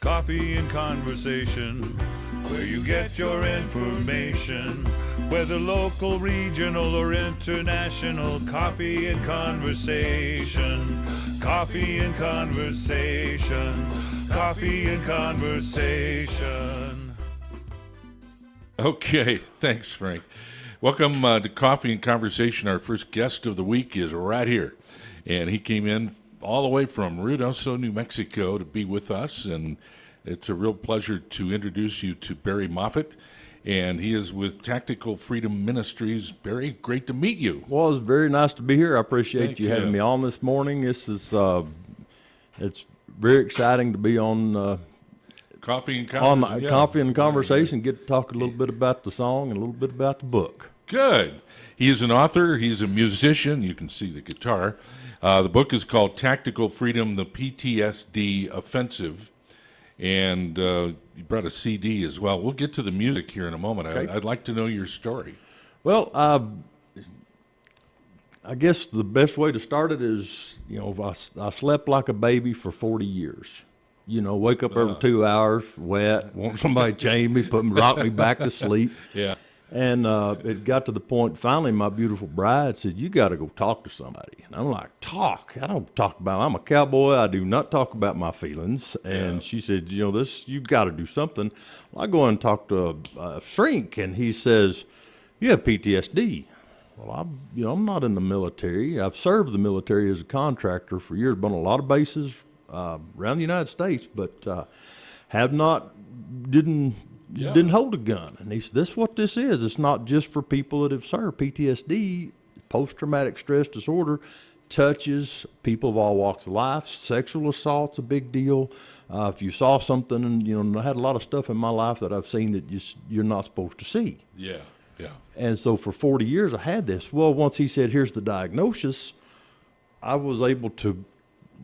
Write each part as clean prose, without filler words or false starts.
Coffee and conversation, where you get your information. Whether local, regional, or international, coffee and conversation. Coffee and conversation. Coffee and conversation. Okay, thanks, Frank. Welcome to Coffee and Conversation. Our first guest of the week is right here. And he came in all the way from Ruidoso, New Mexico to be with us. And it's a real pleasure to introduce you to Barry Moffitt. And he is with Tactical Freedom Ministries. Barry, great to meet you. Well, it's very nice to be here. I appreciate Thank you you. having me on this morning. This is it's very exciting to be on Coffee and on Conversation. Yeah. Coffee and Conversation. Get to talk a little bit about the song and a little bit about the book. Good. He is an author. He's a musician. You can see the guitar. The book is called Tactical Freedom, the PTSD Offensive. And you brought a CD as well. We'll get to the music here in a moment. Okay. I'd like to know your story. Well, I guess the best way to start it is, I slept like a baby for 40 years. Wake up every 2 hours, wet, want somebody to chain me, rock me back to sleep. Yeah. And it got to the point, finally, my beautiful bride said, you got to go talk to somebody. And I'm like, talk? I don't talk about, I'm a cowboy. I do not talk about my feelings. And she said, you've got to do something. Well, I go and talk to a shrink, and he says, you have PTSD. Well, I'm not in the military. I've served the military as a contractor for years, been on a lot of bases around the United States, but didn't hold a gun. And he said, this is what this is. It's not just for people that have served. PTSD, post-traumatic stress disorder, touches people of all walks of life. Sexual assault's a big deal. If you saw something, and I had a lot of stuff in my life that I've seen that you're not supposed to see. Yeah. Yeah. And so for 40 years I had this. Well, once he said, here's the diagnosis, I was able to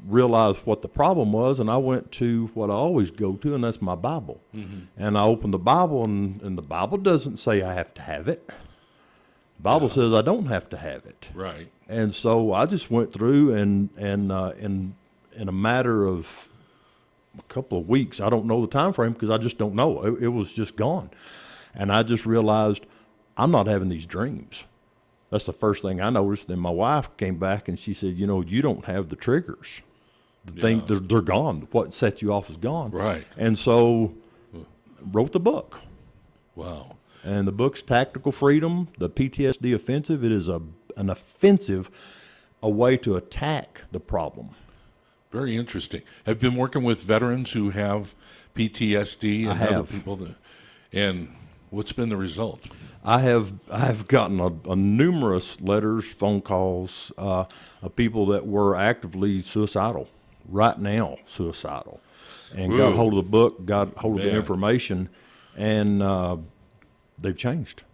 realize what the problem was, and I went to what I always go to, and that's my Bible. Mm-hmm. And I opened the Bible, and the Bible doesn't say I have to have it. The Bible says I don't have to have it. Right. And so I just went through, and in a matter of a couple of weeks, I don't know the time frame because I just don't know. It was just gone. And I just realized I'm not having these dreams. That's the first thing I noticed. Then my wife came back and she said, you don't have the triggers. They're gone. What set you off is gone. Right. And so wrote the book. Wow. And the book's Tactical Freedom, the PTSD Offensive. It is an offensive, a way to attack the problem. Very interesting. Have you been working with veterans who have PTSD and other people and what's been the result? I have gotten a numerous letters, phone calls of people that were actively suicidal, right now suicidal, and got hold of the book, got hold of the information, and they've changed.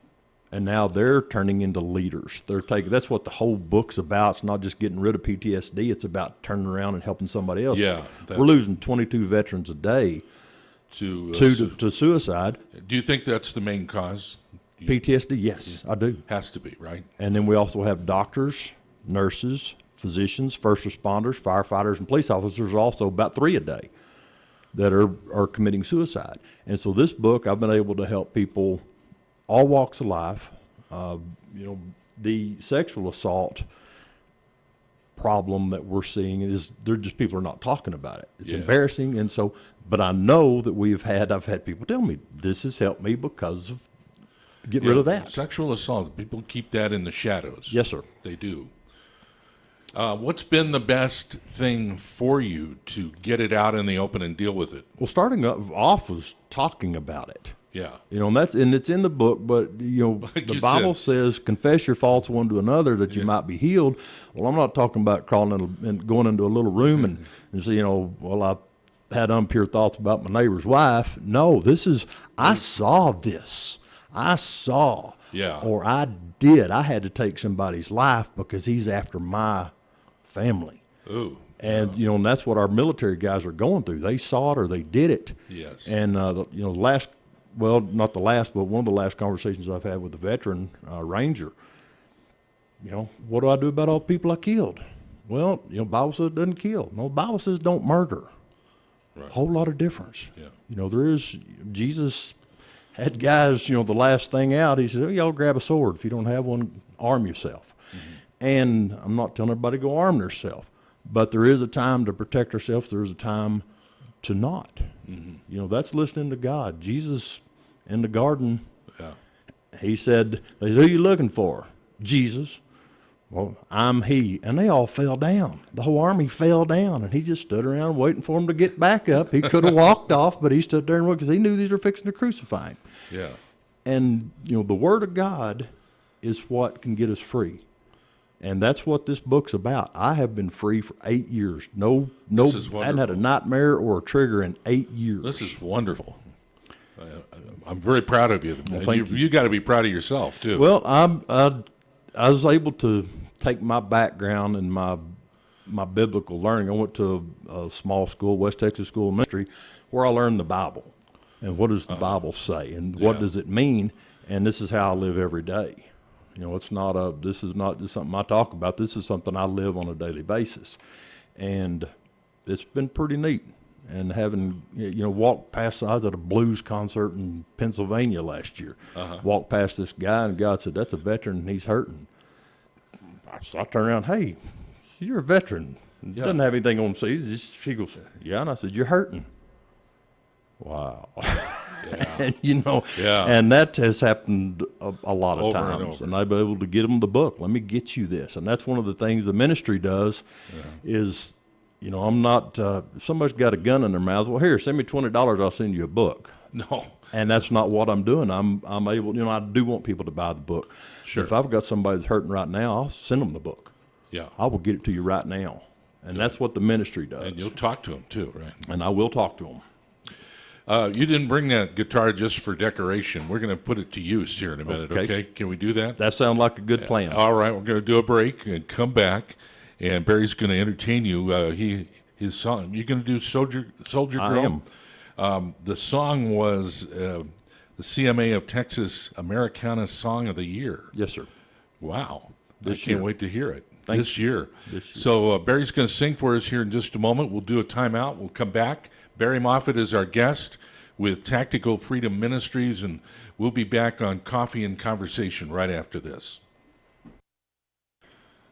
And now they're turning into leaders. That's what the whole book's about. It's not just getting rid of PTSD. It's about turning around and helping somebody else. Yeah, we're losing 22 veterans a day to suicide. Do you think that's the main cause? PTSD, yes, I do. Has to be, right? And then we also have doctors, nurses, physicians, first responders, firefighters, and police officers, also about 3 a day that are committing suicide. And so this book, I've been able to help people all walks of life. The sexual assault problem that we're seeing is people are not talking about it. It's embarrassing. And so, but I know that I've had people tell me this has helped me because of getting rid of that. Sexual assault, people keep that in the shadows. Yes, sir. They do. What's been the best thing for you to get it out in the open and deal with it? Well, starting off was talking about it. Yeah. And it's in the book, but Like the you Bible said. says, confess your faults one to another that you might be healed. Well, I'm not talking about crawling and going into a little room and say, I had impure thoughts about my neighbor's wife. No, I saw this. I saw. Yeah. Or I did. I had to take somebody's life because he's after my family. Ooh. And, and that's what our military guys are going through. They saw it or they did it. Yes. And, not the last, but one of the last conversations I've had with the veteran ranger, what do I do about all the people I killed? Well, Bible says it doesn't kill. No, Bible says don't murder. Right. Whole lot of difference. Yeah. You know, there is, Jesus had guys, you know, the last thing out, he said, oh, y'all grab a sword. If you don't have one, arm yourself. And I'm not telling everybody to go arm themselves, but there is a time to protect ourselves. There is a time to not. You know, that's listening to God. Jesus in the garden, Yeah. he said, they said, who are you looking for? Jesus. Well, I'm he. And they all fell down. The whole army fell down, and he just stood around waiting for them to get back up. He could have walked off, but he stood there and waited because he knew these were fixing to crucify him. Yeah. And, you know, the Word of God is what can get us free. And that's what this book's about. I have been free for 8 years. No, This is I hadn't had a wonderful. nightmare or a trigger in 8 years. This is wonderful. I'm very proud of you. And thank you. You got to be proud of yourself too. Well, I was able to take my background and my biblical learning. I went to a small school, West Texas School of Ministry, where I learned the Bible and what does the Bible say and what Yeah. does it mean. And this is how I live every day. You know, this is not just something I talk about. This is something I live on a daily basis. And it's been pretty neat. And having, you know, walked past, I was at a blues concert in Pennsylvania last year. Walked past this guy, and God said, that's a veteran, and he's hurting. So I turned around, hey, you're a veteran. Yeah. Doesn't have anything on him. She goes, yeah. And I said, you're hurting. Wow. Yeah. And, you know, Yeah. and that has happened a lot of Over and times. over. And I've been able to get them the book. Let me get you this. And that's one of the things the ministry does is, you know, I'm not, if somebody's got a gun in their mouth, well, here, send me $20, I'll send you a book. No. And that's not what I'm doing. I'm able, you know, I do want people to buy the book. Sure. If I've got somebody that's hurting right now, I'll send them the book. Yeah. I will get it to you right now. And that's what the ministry does. And you'll talk to him too, right? And I will talk to them. You didn't bring that guitar just for decoration. We're going to put it to use here in a minute, Okay. okay? Can we do that? That sounds like a good plan. All right, we're going to do a break and come back, and Barry's going to entertain you. His song. You're going to do Soldier Girl? I am. The song was the CMA of Texas Americana Song of the Year. Yes, sir. Wow. This I can't year. wait to hear it. Thank This year. This year. So Barry's going to sing for us here in just a moment. We'll do a timeout. We'll come back. Barry Moffitt is our guest with Tactical Freedom Ministries, and we'll be back on Coffee and Conversation right after this.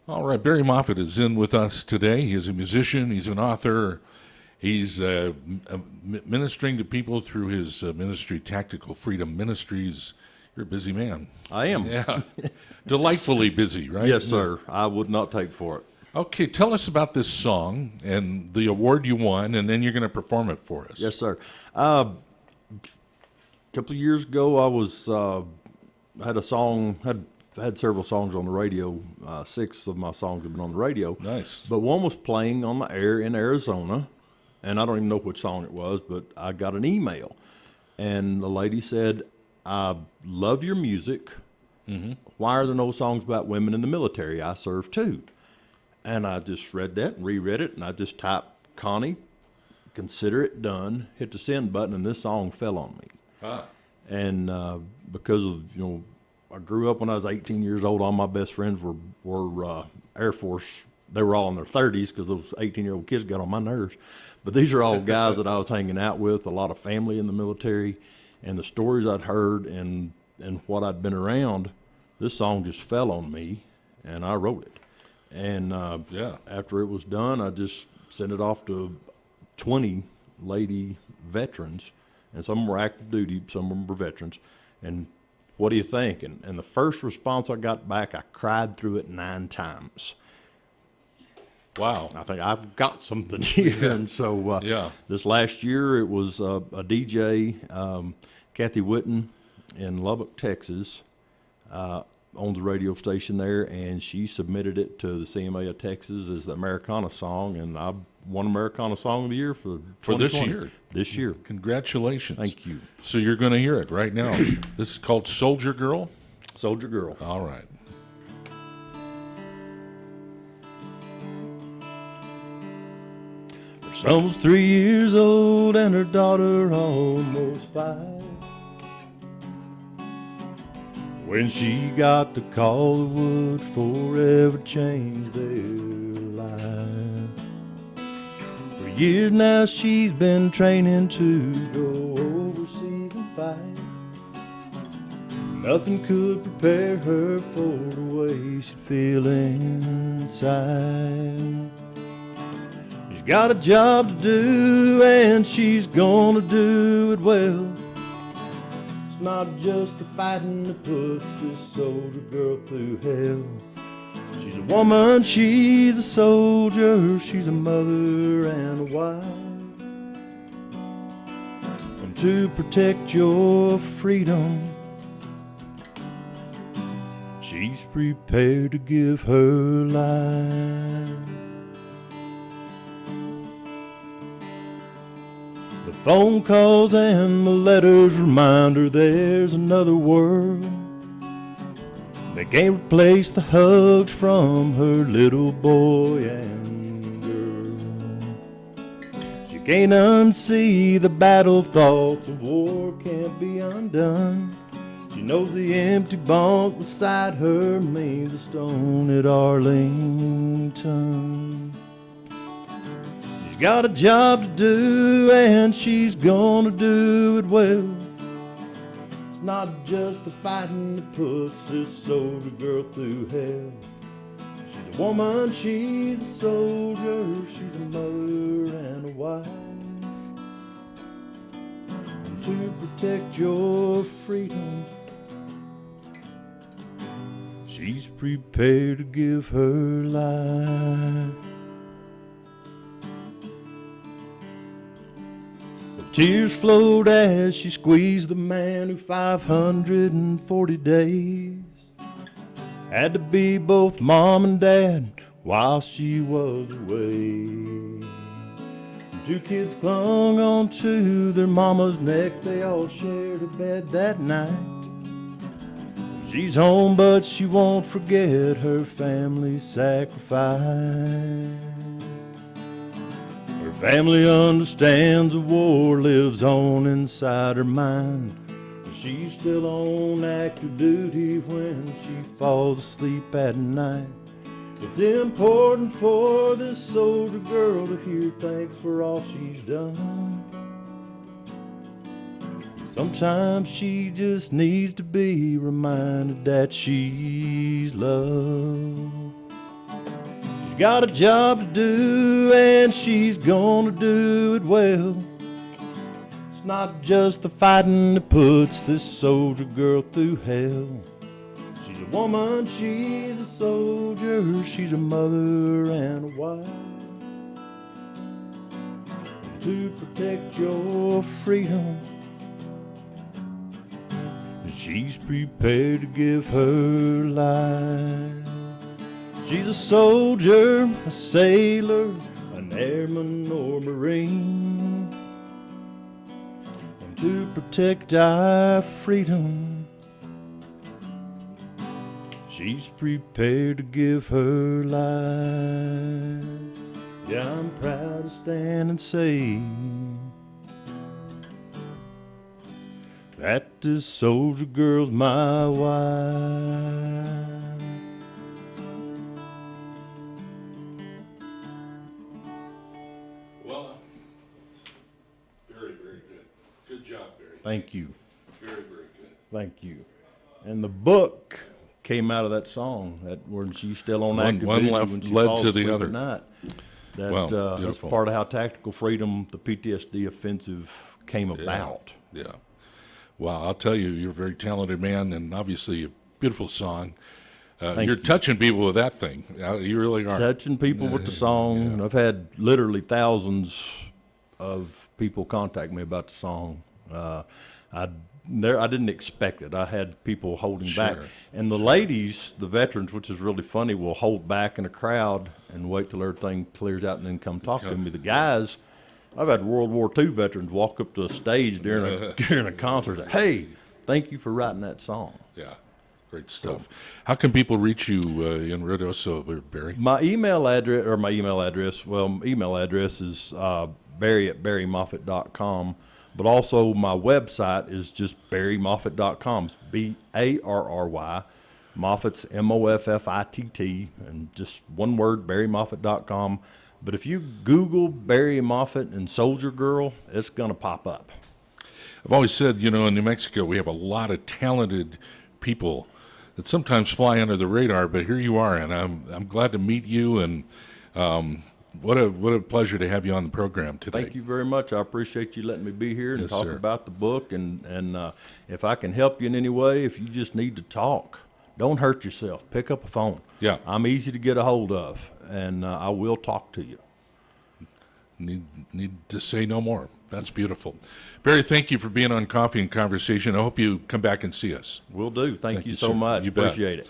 All right, Barry Moffitt is in with us today. He's a musician. He's an author. He's ministering to people through his ministry, Tactical Freedom Ministries. You're a busy man. I am. Yeah. Delightfully busy, right? Yes, sir. I would not take for it. Okay, tell us about this song and the award you won, and then you're going to perform it for us. Yes, sir. A couple of years ago, I was had several songs on the radio. 6 of my songs have been on the radio. Nice. But one was playing on the air in Arizona, and I don't even know which song it was, but I got an email, and the lady said, "I love your music. Why are there no songs about women in the military? I serve too." And I just read that and reread it, and I just typed Connie, consider it done, hit the send button, and this song fell on me. And because of, you know, I grew up when I was 18 years old. All my best friends were Air Force. They were all in their 30s because those 18-year-old kids got on my nerves. But these are all guys that I was hanging out with, a lot of family in the military, and the stories I'd heard and what I'd been around, this song just fell on me, and I wrote it. And after it was done, I just sent it off to 20 lady veterans, and some were active duty, some of them were veterans. And what do you think? And the first response I got back, I cried through it 9 times. Wow. I think I've got something here. And so this last year, it was a DJ, Kathy Witten in Lubbock, Texas, owns the radio station there, and she submitted it to the CMA of Texas as the Americana Song, and I won Americana Song of the Year for this 2020. year. This year. Congratulations. Thank you. So you're going to hear it right now. This is called Soldier Girl? Soldier Girl. All right. Her son was 3 years old and her daughter almost 5. When she got the call that would forever change their life. For years now she's been training to go overseas and fight. Nothing could prepare her for the way she'd feel inside. She's got a job to do and she's gonna do it well. It's not just the fighting that puts this soldier girl through hell. She's a woman, she's a soldier, she's a mother and a wife. And to protect your freedom, she's prepared to give her life. The phone calls and the letters remind her there's another world. They can't replace the hugs from her little boy and girl. She can't unsee the battle thoughts of war can't be undone. She knows the empty bunk beside her means a stone at Arlington. She's got a job to do and she's gonna do it well. It's not just the fighting that puts this soldier girl through hell. She's a woman, she's a soldier, she's a mother and a wife. And to protect your freedom, she's prepared to give her life. The tears flowed as she squeezed the man who 540 days had to be both mom and dad while she was away. Two kids clung onto their mama's neck, they all shared a bed that night. She's home, but she won't forget her family's sacrifice. Her family understands the war lives on inside her mind. She's still on active duty when she falls asleep at night. It's important for this soldier girl to hear thanks for all she's done. Sometimes she just needs to be reminded that she's loved. She's got a job to do and she's gonna do it well. It's not just the fighting that puts this soldier girl through hell. She's a woman, she's a soldier, she's a mother and a wife. And to protect your freedom, she's prepared to give her life. She's a soldier, a sailor, an airman or marine. And to protect our freedom, she's prepared to give her life. Yeah, I'm proud to stand and say that this soldier girl's my wife. Well, very, very good. Good job, Barry. Thank you. Very, very good. Thank you. And the book came out of that song, that when she's still on active duty, when she led falls to the asleep other. at night. That, Wow, that's beautiful. part of how Tactical Freedom, the PTSD Offensive, came about. Yeah. Wow, I'll tell you, you're a very talented man, and obviously a beautiful song. You're you. touching people with that thing. You really are. Touching people with the song. I've had literally thousands of people contact me about the song. I didn't expect it. I had people holding back. Sure. And the ladies, the veterans, which is really funny, will hold back in a crowd and wait till everything clears out and then come talk to me. The guys, I've had World War II veterans walk up to a stage during a concert and say, "Hey, thank you for writing that song." Yeah, great stuff. How can people reach you in Ruidoso, Barry? My email address is barry@barrymoffitt.com, but also my website is just barrymoffitt.com. It's BARRY. Moffitt's MOFFITT, and just one word, barrymoffitt.com. But if you Google Barry Moffitt and Soldier Girl, it's going to pop up. I've always said, in New Mexico, we have a lot of talented people that sometimes fly under the radar, but here you are, and I'm glad to meet you, and what a pleasure to have you on the program today. Thank you very much. I appreciate you letting me be here and Yes, talk sir. about the book, and if I can help you in any way, if you just need to talk, don't hurt yourself. Pick up a phone. Yeah. I'm easy to get a hold of, and I will talk to you. Need to say no more. That's beautiful. Barry, thank you for being on Coffee and Conversation. I hope you come back and see us. Will do. Thank you so sir. much. You bet. Appreciate it.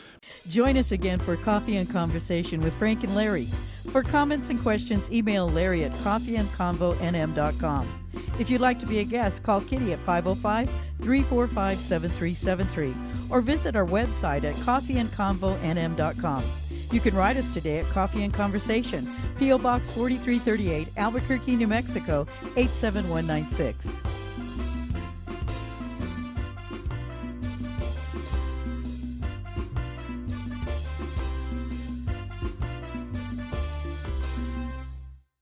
Join us again for Coffee and Conversation with Frank and Larry. For comments and questions, email Larry at coffeeandconvonm.com. If you'd like to be a guest, call Kitty at 505-345-7373 or visit our website at coffeeandconvonm.com. You can write us today at Coffee and Conversation, P.O. Box 4338, Albuquerque, New Mexico, 87196.